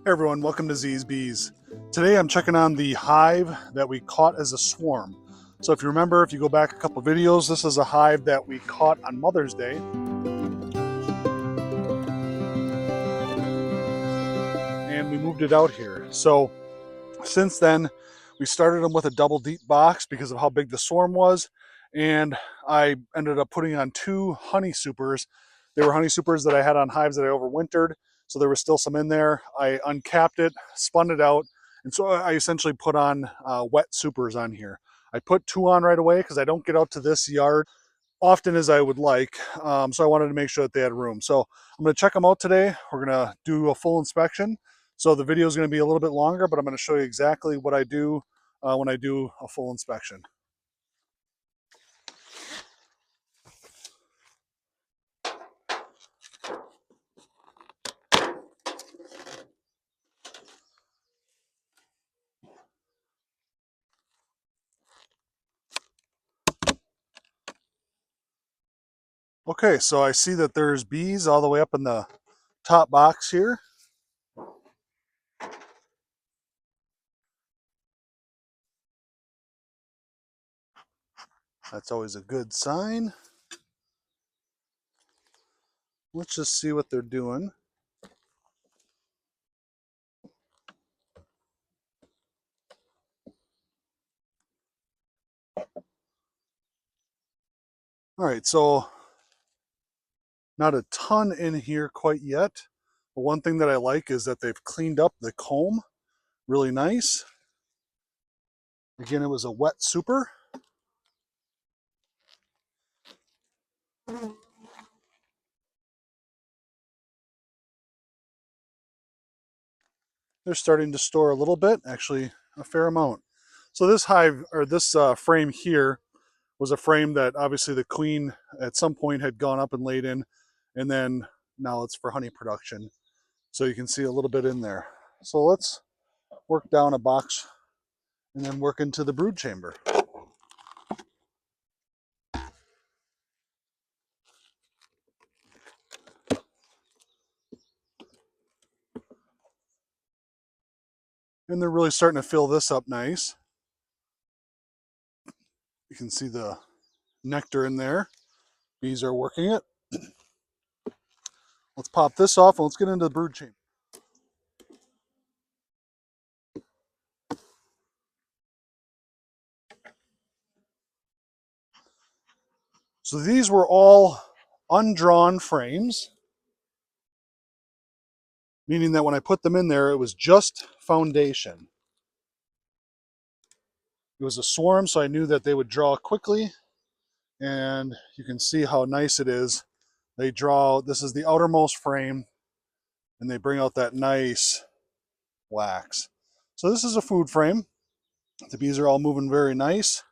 Hey everyone, welcome to Z's Bees. Today I'm checking on the hive that we caught as a swarm. So if you remember, if you go back a couple videos, this is a hive that we caught on Mother's Day. And we moved it out here. So since then, we started them with a double deep box because of how big the swarm was. And I ended up putting on 2 honey supers. They were honey supers that I had on hives that I overwintered. So there was still some in there. I uncapped it, spun it out, and so I essentially put on wet supers on here. I put 2 on right away because I don't get out to this yard often as I would like. So I wanted to make sure that they had room. So I'm going to check them out today. We're going to do a full inspection. So the video is going to be a little bit longer, but I'm going to show you exactly what I do when I do a full inspection. Okay, so I see that there's bees all the way up in the top box here. That's always a good sign. Let's just see what they're doing. All right, so not a ton in here quite yet. But one thing that I like is that they've cleaned up the comb really nice. Again, it was a wet super. They're starting to store a little bit, actually a fair amount. So this hive, or this frame here, was a frame that obviously the queen at some point had gone up and laid in, and then now it's for honey production. So you can see a little bit in there. So let's work down a box and then work into the brood chamber. And they're really starting to fill this up nice. You can see the nectar in there. Bees are working it. Let's pop this off and let's get into the brood chamber. So these were all undrawn frames, meaning that when I put them in there, it was just foundation. It was a swarm, so I knew that they would draw quickly, and you can see how nice it is. They draw, this is the outermost frame, and they bring out that nice wax. So this is a food frame. The bees are all moving very nice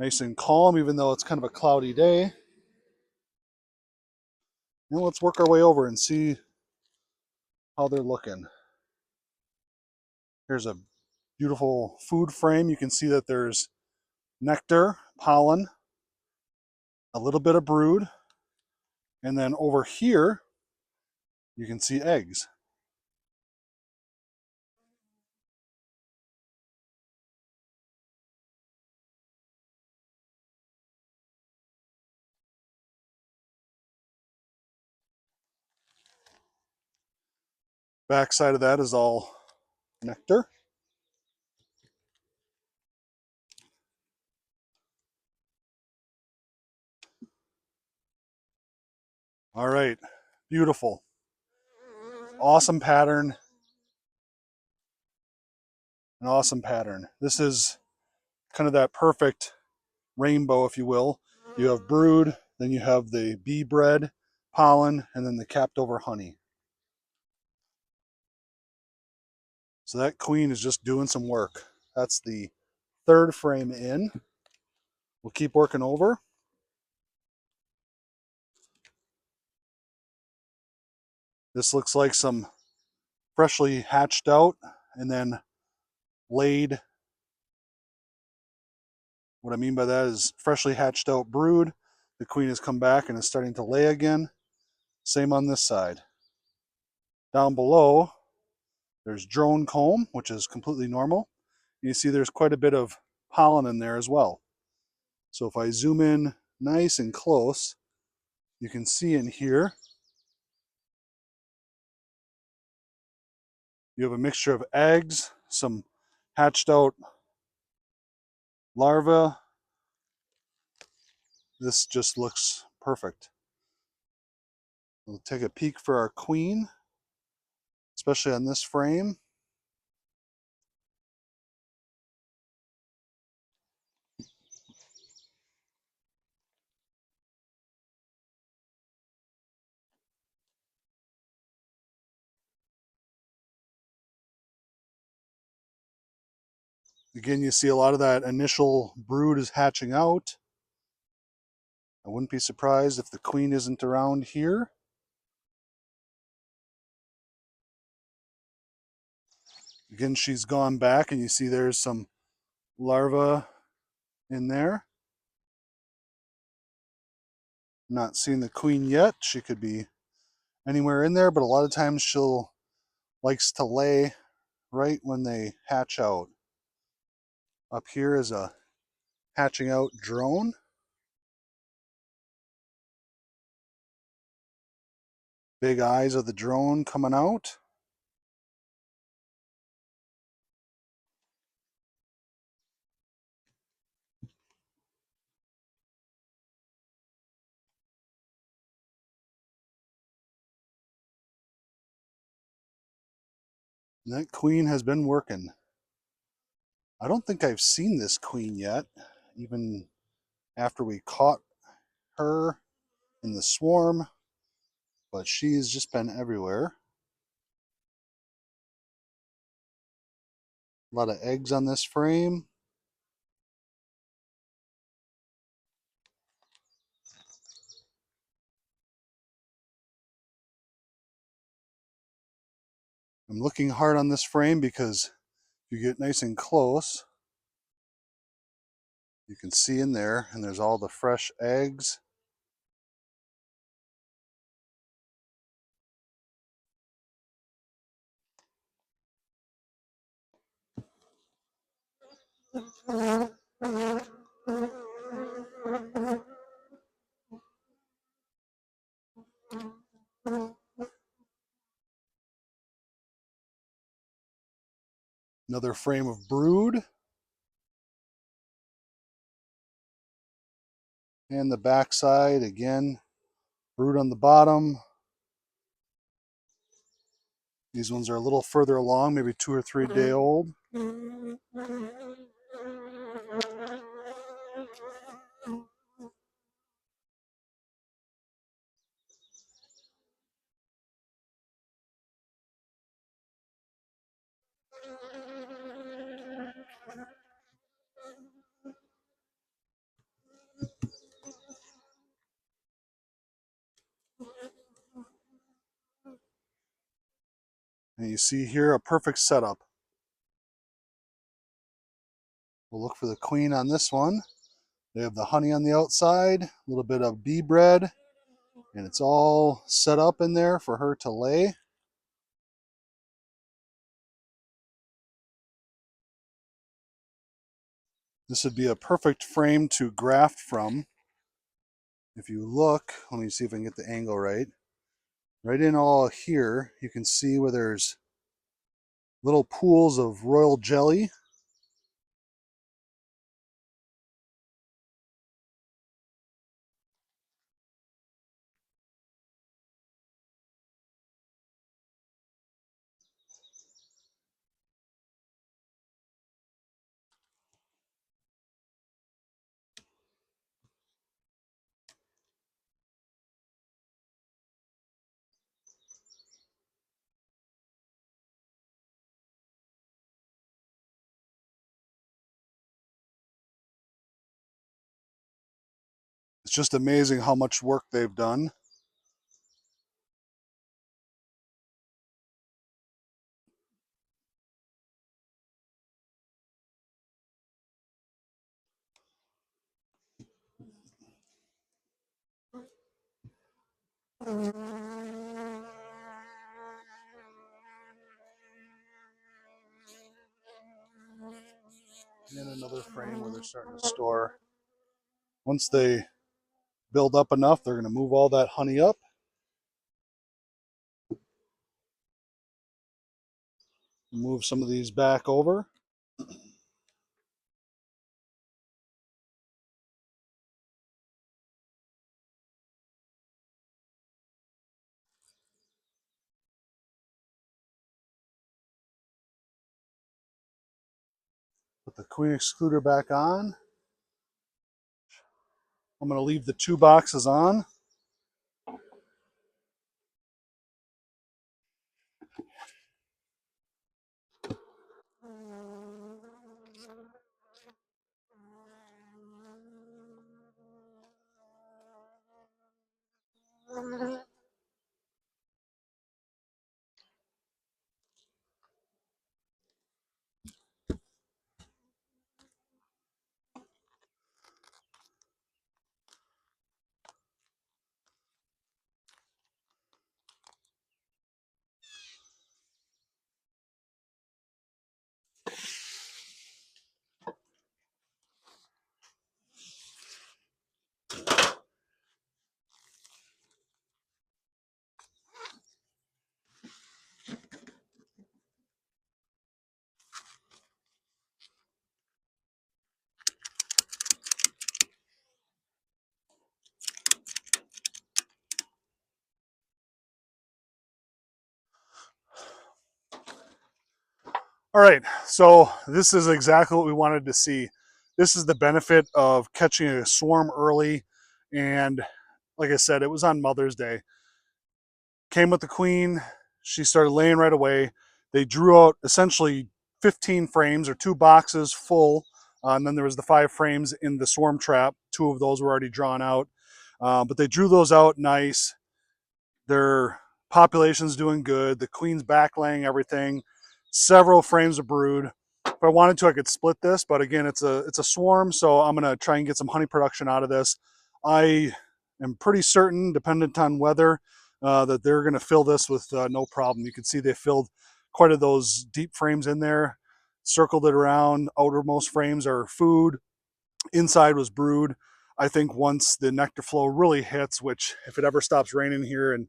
and calm, even though it's kind of a cloudy day. And let's work our way over and see how they're looking. Here's a beautiful food frame. You can see that there's nectar, pollen, a little bit of brood, and then over here you can see eggs. Back side of that is all nectar. All right, beautiful. Awesome pattern. An awesome pattern. This is kind of that perfect rainbow, if you will. You have brood, then you have the bee bread, pollen, and then the capped over honey. So that queen is just doing some work. That's the 3rd frame in. We'll keep working over. This looks like some freshly hatched out and then laid. What I mean by that is freshly hatched out brood. The queen has come back and is starting to lay again. Same on this side. Down below, There's drone comb, which is completely normal. You see there's quite a bit of pollen in there as well. So if I zoom in nice and close, you can see in here, you have a mixture of eggs, some hatched out larvae. This just looks perfect. We'll take a peek for our queen, especially on this frame. Again, you see a lot of that initial brood is hatching out. I wouldn't be surprised if the queen isn't around here. Again, she's gone back, and you see there's some larvae in there. Not seeing the queen yet. She could be anywhere in there, but a lot of times she'll likes to lay right when they hatch out. Up here is a hatching out drone. Big eyes of the drone coming out. And that queen has been working. I don't think I've seen this queen yet, even after we caught her in the swarm, but she's just been everywhere. A lot of eggs on this frame. I'm looking hard on this frame because if you get nice and close, you can see in there, and there's all the fresh eggs. Another frame of brood. And the back side, again, brood on the bottom. These ones are a little further along, maybe 2 or 3 day old. And you see here a perfect setup. We'll look for the queen on this one. They have the honey on the outside, a little bit of bee bread, and it's all set up in there for her to lay. This would be a perfect frame to graft from. If you look, let me see if I can get the angle right. Right in all here, you can see where there's little pools of royal jelly. It's just amazing how much work they've done. And another frame where they're starting to store. Once they build up enough, they're going to move all that honey up. Move some of these back over. Put the queen excluder back on. I'm going to leave the 2 boxes on. All right, so this is exactly what we wanted to see. This is the benefit of catching a swarm early. And like I said, it was on Mother's Day. Came with the queen. She started laying right away. They drew out essentially 15 frames or 2 boxes full. And then there was the 5 frames in the swarm trap. 2 of those were already drawn out. But they drew those out nice. Their population's doing good. The queen's back laying everything. Several frames of brood. If I wanted to, I could split this, but again, it's a swarm, so I'm gonna try and get some honey production out of this. I am pretty certain, dependent on weather, that they're gonna fill this with no problem. You can see they filled quite a those deep frames in there, circled it around. Outermost frames are food. Inside was brood. I think once the nectar flow really hits, which if it ever stops raining here in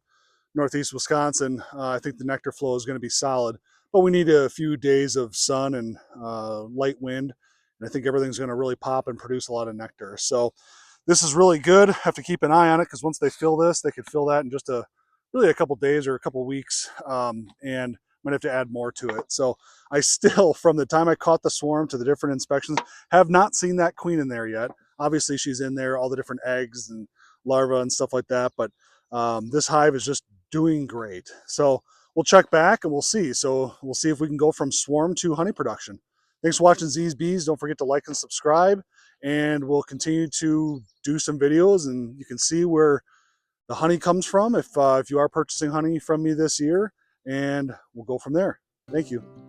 northeast Wisconsin, I think the nectar flow is going to be solid. But we need a few days of sun and light wind, and I think everything's going to really pop and produce a lot of nectar. So this is really good. Have to keep an eye on it because once they fill this, they could fill that in just really a couple days or a couple weeks, and might have to add more to it. So I still, from the time I caught the swarm to the different inspections, have not seen that queen in there yet. Obviously, she's in there, all the different eggs and larvae and stuff like that. But this hive is just doing great. So we'll check back and we'll see. So we'll see if we can go from swarm to honey production. Thanks for watching Z's Bees. Don't forget to like and subscribe, and we'll continue to do some videos, and you can see where the honey comes from if you are purchasing honey from me this year, and we'll go from there. Thank you.